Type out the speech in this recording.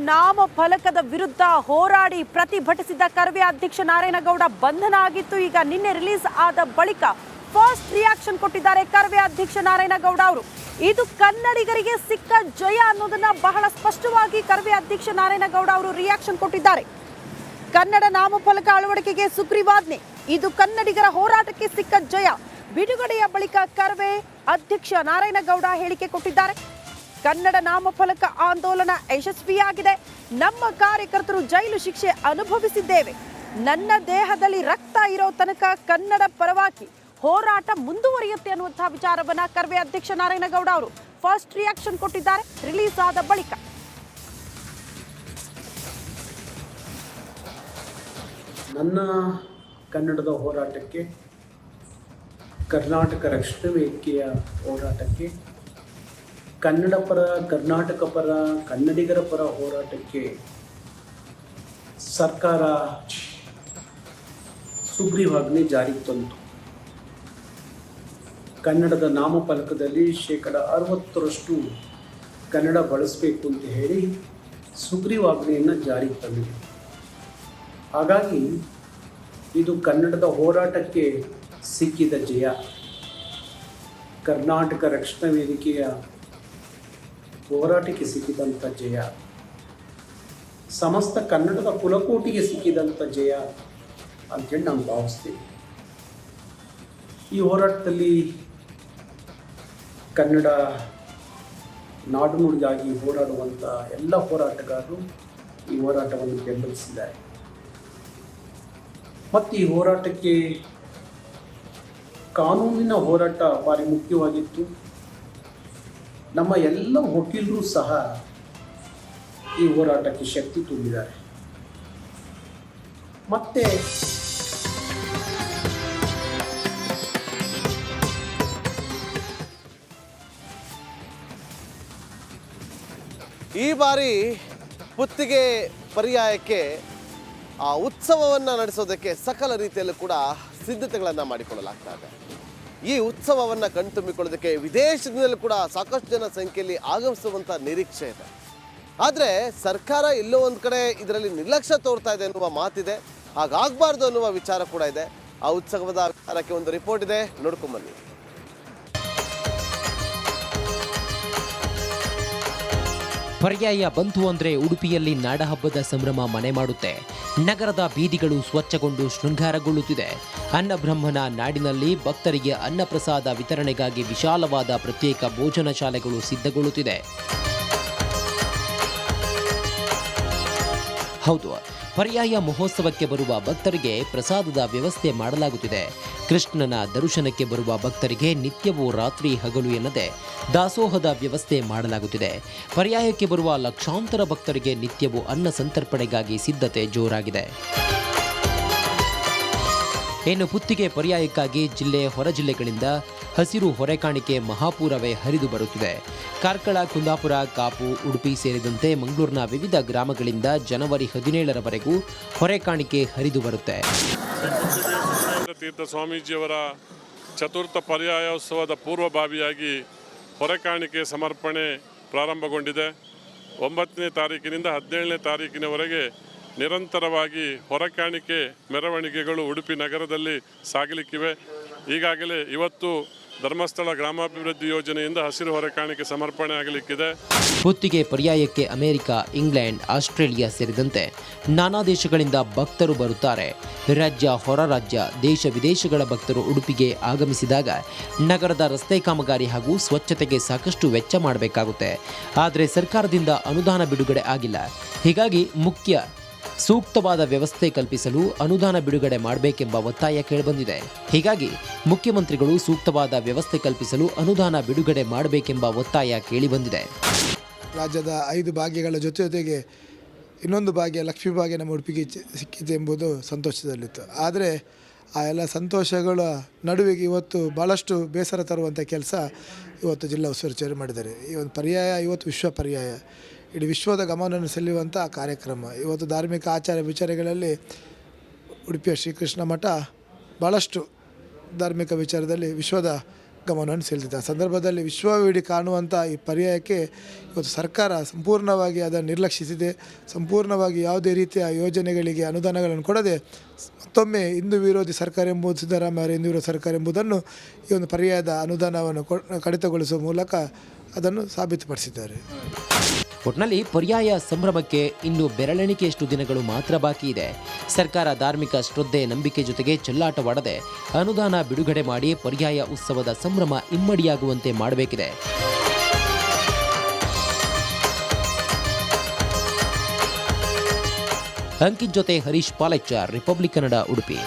ನಾಮಫಲಕದ ವಿರುದ್ಧ ಹೋರಾಡಿ ಪ್ರತಿಭಟಿಸಿದ ಕರವೇ ಅಧ್ಯಕ್ಷ ನಾರಾಯಣಗೌಡ ಬಂಧನ ಆಗಿತ್ತು. ಈಗ ನಿನ್ನೆ ರಿಲೀಸ್ ಆದ ಬಳಿಕ ಫಸ್ಟ್ ರಿಯಾಕ್ಷನ್ ಕೊಟ್ಟಿದ್ದಾರೆ ಕರವೇ ಅಧ್ಯಕ್ಷ ನಾರಾಯಣಗೌಡ ಅವರು. ಇದು ಕನ್ನಡಿಗರಿಗೆ ಸಿಕ್ಕ ಜಯ ಅನ್ನೋದನ್ನ ಬಹಳ ಸ್ಪಷ್ಟವಾಗಿ ಕರವೇ ಅಧ್ಯಕ್ಷ ನಾರಾಯಣಗೌಡ ಅವರು ರಿಯಾಕ್ಷನ್ ಕೊಟ್ಟಿದ್ದಾರೆ. ಕನ್ನಡ ನಾಮಫಲಕ ಅಳವಡಿಕೆಗೆ ಸುಗ್ರೀವಾಜ್ಞೆ, ಇದು ಕನ್ನಡಿಗರ ಹೋರಾಟಕ್ಕೆ ಸಿಕ್ಕ ಜಯ. ಬಿಡುಗಡೆಯ ಬಳಿಕ ಕರವೇ ಅಧ್ಯಕ್ಷ ನಾರಾಯಣಗೌಡ ಹೇಳಿಕೆ ಕೊಟ್ಟಿದ್ದಾರೆ. ಕನ್ನಡ ನಾಮಫಲಕ ಆಂದೋಲನ ಯಶಸ್ವಿಯಾಗಿದೆ. ನಮ್ಮ ಕಾರ್ಯಕರ್ತರು ಜೈಲು ಶಿಕ್ಷೆ ಅನುಭವಿಸಿದ್ದೇವೆ. ನನ್ನ ದೇಹದಲ್ಲಿ ರಕ್ತ ಇರೋ ತನಕ ಕನ್ನಡ ಪರವಾಗಿ ಹೋರಾಟ ಮುಂದುವರಿಯುತ್ತೆ ಅನ್ನುವಂತಹ ವಿಚಾರವನ್ನ ಕರವೇ ಅಧ್ಯಕ್ಷ ನಾರಾಯಣಗೌಡ ಅವರು ಫಸ್ಟ್ ರಿಯಾಕ್ಷನ್ ಕೊಟ್ಟಿದ್ದಾರೆ ರಿಲೀಸ್ ಆದ ಬಳಿಕ. ನನ್ನ ಕನ್ನಡದ ಹೋರಾಟಕ್ಕೆ, ಕರ್ನಾಟಕ ರಕ್ಷಣಾ ವೇದಿಕೆಯ ಹೋರಾಟಕ್ಕೆ, ಕನ್ನಡ ಪರ, ಕರ್ನಾಟಕ ಪರ, ಕನ್ನಡಿಗರ ಪರ ಹೋರಾಟಕ್ಕೆ ಸರ್ಕಾರ ಸುಗ್ರೀವಾಜ್ಞೆ ಜಾರಿಗೆ ತಂತು. ಕನ್ನಡದ ನಾಮಫಲಕದಲ್ಲಿ 60% ಕನ್ನಡ ಬಳಸಬೇಕು ಅಂತ ಹೇಳಿ ಸುಗ್ರೀವಾಜ್ಞೆಯನ್ನು ಜಾರಿಗೆ ತಂದಿದೆ. ಹಾಗಾಗಿ ಇದು ಕನ್ನಡದ ಹೋರಾಟಕ್ಕೆ ಸಿಕ್ಕಿದ ಜಯ. ಕರ್ನಾಟಕ ರಕ್ಷಣಾ ವೇದಿಕೆಯ ಹೋರಾಟಕ್ಕೆ ಸಿಕ್ಕಿದಂಥ ಜಯ, ಸಮಸ್ತ ಕನ್ನಡದ ಕುಲಕೋಟಿಗೆ ಸಿಕ್ಕಿದಂಥ ಜಯ ಅಂತೇಳಿ ನಾವು ಭಾವಿಸ್ತೀವಿ. ಈ ಹೋರಾಟದಲ್ಲಿ ಕನ್ನಡ ನಾಡು ನುಡಿಗಾಗಿ ಹೋರಾಡುವಂಥ ಎಲ್ಲ ಹೋರಾಟಗಾರರು ಈ ಹೋರಾಟವನ್ನು ಬೆಂಬಲಿಸಿದ್ದಾರೆ. ಮತ್ತು ಈ ಹೋರಾಟಕ್ಕೆ ಕಾನೂನಿನ ಹೋರಾಟ ಭಾರಿ ಮುಖ್ಯವಾಗಿತ್ತು. ನಮ್ಮ ಎಲ್ಲ ವಕೀಲರು ಸಹ ಈ ಹೋರಾಟಕ್ಕೆ ಶಕ್ತಿ ತುಂಬಿದ್ದಾರೆ. ಮತ್ತೆ ಈ ಬಾರಿ ಪುತ್ತಿಗೆ ಪರ್ಯಾಯಕ್ಕೆ ಆ ಉತ್ಸವವನ್ನು ನಡೆಸೋದಕ್ಕೆ ಸಕಲ ರೀತಿಯಲ್ಲೂ ಕೂಡ ಸಿದ್ಧತೆಗಳನ್ನು ಮಾಡಿಕೊಳ್ಳಲಾಗ್ತಾ ಇದೆ. ಈ ಉತ್ಸವವನ್ನು ಕಣ್ತುಂಬಿಕೊಳ್ಳೋದಕ್ಕೆ ವಿದೇಶದಿಂದಲೂ ಕೂಡ ಸಾಕಷ್ಟು ಜನ ಸಂಖ್ಯೆಯಲ್ಲಿ ಆಗಮಿಸುವಂಥ ನಿರೀಕ್ಷೆ ಇದೆ. ಆದರೆ ಸರ್ಕಾರ ಎಲ್ಲೋ ಒಂದು ಕಡೆ ಇದರಲ್ಲಿ ನಿರ್ಲಕ್ಷ್ಯ ತೋರ್ತಾ ಇದೆ ಎನ್ನುವ ಮಾತಿದೆ. ಹಾಗಾಗಬಾರ್ದು ಅನ್ನುವ ವಿಚಾರ ಕೂಡ ಇದೆ. ಆ ಉತ್ಸವದ ವಿಚಾರಕ್ಕೆ ಒಂದು ರಿಪೋರ್ಟ್ ಇದೆ, ನೋಡ್ಕೊಂಬನ್ನಿ. ಪರ್ಯಾಯ ಬಂತು ಅಂದರೆ ಉಡುಪಿಯಲ್ಲಿ ನಾಡಹಬ್ಬದ ಸಂಭ್ರಮ ಮನೆ ಮಾಡುತ್ತೆ. ನಗರದ ಬೀದಿಗಳು ಸ್ವಚ್ಛಗೊಂಡು ಶೃಂಗಾರಗೊಳ್ಳುತ್ತಿದೆ. ಅನ್ನಬ್ರಹ್ಮನ ನಾಡಿನಲ್ಲಿ ಭಕ್ತರಿಗೆ ಅನ್ನಪ್ರಸಾದ ವಿತರಣೆಗಾಗಿ ವಿಶಾಲವಾದ ಪ್ರತ್ಯೇಕ ಭೋಜನ ಶಾಲೆಗಳು ಸಿದ್ಧಗೊಳ್ಳುತ್ತಿದೆ. ಹೌದು, ಪರ್ಯಾಯ ಮಹೋತ್ಸವಕ್ಕೆ ಬರುವ ಭಕ್ತರಿಗೆ ಪ್ರಸಾದದ ವ್ಯವಸ್ಥೆ ಮಾಡಲಾಗುತ್ತಿದೆ. ಕೃಷ್ಣನ ದರ್ಶನಕ್ಕೆ ಬರುವ ಭಕ್ತರಿಗೆ ನಿತ್ಯವೂ ರಾತ್ರಿ ಹಗಲು ಎನ್ನದೆ ದಾಸೋಹದ ವ್ಯವಸ್ಥೆ ಮಾಡಲಾಗುತ್ತಿದೆ. ಪರ್ಯಾಯಕ್ಕೆ ಬರುವ ಲಕ್ಷಾಂತರ ಭಕ್ತರಿಗೆ ನಿತ್ಯವೂ ಅನ್ನ ಸಂತರ್ಪಣೆಗಾಗಿ ಸಿದ್ಧತೆ ಜೋರಾಗಿದೆ. ಇನ್ನು ಪುತ್ತಿಗೆ ಪರ್ಯಾಯಕ್ಕಾಗಿ ಜಿಲ್ಲೆ ಹೊರ ಜಿಲ್ಲೆಗಳಿಂದ ಹಸಿರು ಹೊರೆಕಾಣಿಕೆ ಮಹಾಪೂರವೇ ಹರಿದು ಬರುತ್ತಿದೆ. ಕಾರ್ಕಳ, ಕುಂದಾಪುರ, ಕಾಪು, ಉಡುಪಿ ಸೇರಿದಂತೆ ಮಂಗಳೂರಿನ ವಿವಿಧ ಗ್ರಾಮಗಳಿಂದ ಜನವರಿ 17ರವರೆಗೂ ಹೊರೆಕಾಣಿಕೆ ಹರಿದು ಬರುತ್ತೆ. ತೀರ್ಥ ಸ್ವಾಮೀಜಿಯವರ ಚತುರ್ಥ ಪರ್ಯಾಯೋತ್ಸವದ ಪೂರ್ವಭಾವಿಯಾಗಿ ಹೊರೆಕಾಣಿಕೆ ಸಮರ್ಪಣೆ ಪ್ರಾರಂಭಗೊಂಡಿದೆ. 9ನೇ ತಾರೀಕಿನಿಂದ 17ನೇ ತಾರೀಕಿನವರೆಗೆ ನಿರಂತರವಾಗಿ ಹೊರೆಕಾಣಿಕೆ ಮೆರವಣಿಗೆಗಳು ಉಡುಪಿ ನಗರದಲ್ಲಿ ಸಾಗಲಿಕ್ಕಿವೆ. ಈಗಾಗಲೇ ಇವತ್ತು ಧರ್ಮಸ್ಥಳ ಗ್ರಾಮಾಭಿವೃದ್ಧಿ ಯೋಜನೆಯಿಂದ ಹಸಿರು ಹೊರೆಕಾಣಿಕೆ ಸಮರ್ಪಣೆ ಆಗಲಿಕ್ಕಿದೆ. ಪುತ್ತಿಗೆ ಪರ್ಯಾಯಕ್ಕೆ ಅಮೆರಿಕ, ಇಂಗ್ಲೆಂಡ್, ಆಸ್ಟ್ರೇಲಿಯಾ ಸೇರಿದಂತೆ ನಾನಾ ದೇಶಗಳಿಂದ ಭಕ್ತರು ಬರುತ್ತಾರೆ. ರಾಜ್ಯ, ಹೊರ ರಾಜ್ಯ, ದೇಶ ವಿದೇಶಗಳ ಭಕ್ತರು ಉಡುಪಿಗೆ ಆಗಮಿಸಿದಾಗ ನಗರದ ರಸ್ತೆ ಕಾಮಗಾರಿ ಹಾಗೂ ಸ್ವಚ್ಛತೆಗೆ ಸಾಕಷ್ಟು ವೆಚ್ಚ ಮಾಡಬೇಕಾಗುತ್ತೆ. ಆದರೆ ಸರ್ಕಾರದಿಂದ ಅನುದಾನ ಬಿಡುಗಡೆ ಆಗಿಲ್ಲ. ಹೀಗಾಗಿ ಸೂಕ್ತವಾದ ವ್ಯವಸ್ಥೆ ಕಲ್ಪಿಸಲು ಅನುದಾನ ಬಿಡುಗಡೆ ಮಾಡಬೇಕೆಂಬ ಒತ್ತಾಯ ಕೇಳಿಬಂದಿದೆ. ಹೀಗಾಗಿ ಮುಖ್ಯಮಂತ್ರಿಗಳು ಸೂಕ್ತವಾದ ವ್ಯವಸ್ಥೆ ಕಲ್ಪಿಸಲು ಅನುದಾನ ಬಿಡುಗಡೆ ಮಾಡಬೇಕೆಂಬ ಒತ್ತಾಯ ಕೇಳಿಬಂದಿದೆ. ರಾಜ್ಯದ 5 ಭಾಗ್ಯಗಳ ಜೊತೆಗೆ ಇನ್ನೊಂದು ಭಾಗ್ಯ, ಲಕ್ಷ್ಮೀ ಭಾಗ್ಯ ನಮ್ಮ ಉಡುಪಿಗೆ ಸಿಕ್ಕಿದೆ ಎಂಬುದು ಸಂತೋಷದಲ್ಲಿತ್ತು. ಆದರೆ ಆ ಎಲ್ಲ ಸಂತೋಷಗಳ ನಡುವೆಗೆ ಇವತ್ತು ಭಾಳಷ್ಟು ಬೇಸರ ತರುವಂಥ ಕೆಲಸ ಇವತ್ತು ಜಿಲ್ಲಾ ಉಸ್ತುವಾರಿ ಮಾಡಿದ್ದಾರೆ. ಈ ಒಂದು ಪರ್ಯಾಯ ಇವತ್ತು ವಿಶ್ವ ಪರ್ಯಾಯ, ಇಡೀ ವಿಶ್ವದ ಗಮನವನ್ನು ಸೆಳೆಯುವಂಥ ಕಾರ್ಯಕ್ರಮ. ಇವತ್ತು ಧಾರ್ಮಿಕ ಆಚಾರ ವಿಚಾರಗಳಲ್ಲಿ ಉಡುಪಿಯ ಶ್ರೀಕೃಷ್ಣ ಮಠ ಭಾಳಷ್ಟು ಧಾರ್ಮಿಕ ವಿಚಾರದಲ್ಲಿ ವಿಶ್ವದ ಗಮನವನ್ನು ಸೆಳೆದಿದೆ. ಆ ಸಂದರ್ಭದಲ್ಲಿ ವಿಶ್ವವಿಡೀ ಕಾಣುವಂಥ ಈ ಪರ್ಯಾಯಕ್ಕೆ ಇವತ್ತು ಸರ್ಕಾರ ಸಂಪೂರ್ಣವಾಗಿ ಅದನ್ನು ನಿರ್ಲಕ್ಷಿಸಿದೆ. ಸಂಪೂರ್ಣವಾಗಿ ಯಾವುದೇ ರೀತಿಯ ಯೋಜನೆಗಳಿಗೆ ಅನುದಾನಗಳನ್ನು ಕೊಡದೆ ಮತ್ತೊಮ್ಮೆ ಹಿಂದೂ ವಿರೋಧಿ ಸರ್ಕಾರ ಎಂಬುದು ಸಿದ್ದರಾಮಯ್ಯ ಹಿಂದೂ ವಿರೋಧಿ ಸರ್ಕಾರ ಎಂಬುದನ್ನು ಈ ಒಂದು ಪರ್ಯಾಯದ ಅನುದಾನವನ್ನು ಕಡಿತಗೊಳಿಸುವ ಮೂಲಕ ಅದನ್ನು ಸಾಬೀತುಪಡಿಸಿದ್ದಾರೆ. ಒಟ್ನಲ್ಲಿ ಪರ್ಯಾಯ ಸಂಭ್ರಮಕ್ಕೆ ಇನ್ನು ಬೆರಳೆಣಿಕೆಯಷ್ಟು ದಿನಗಳು ಮಾತ್ರ ಬಾಕಿ ಇದೆ. ಸರ್ಕಾರ ಧಾರ್ಮಿಕ ಶ್ರದ್ಧೆ ನಂಬಿಕೆ ಜೊತೆಗೆ ಚೆಲ್ಲಾಟವಾಡದೆ ಅನುದಾನ ಬಿಡುಗಡೆ ಮಾಡಿ ಪರ್ಯಾಯ ಉತ್ಸವದ ಸಂಭ್ರಮ ಇಮ್ಮಡಿಯಾಗುವಂತೆ ಮಾಡಬೇಕಿದೆ. ಅಂಕಿತ್ ಜೊತೆ ಹರೀಶ್ ಪಾಲೆಚ್ಚರ್, ರಿಪಬ್ಲಿಕ್ ಕನ್ನಡ, ಉಡುಪಿ.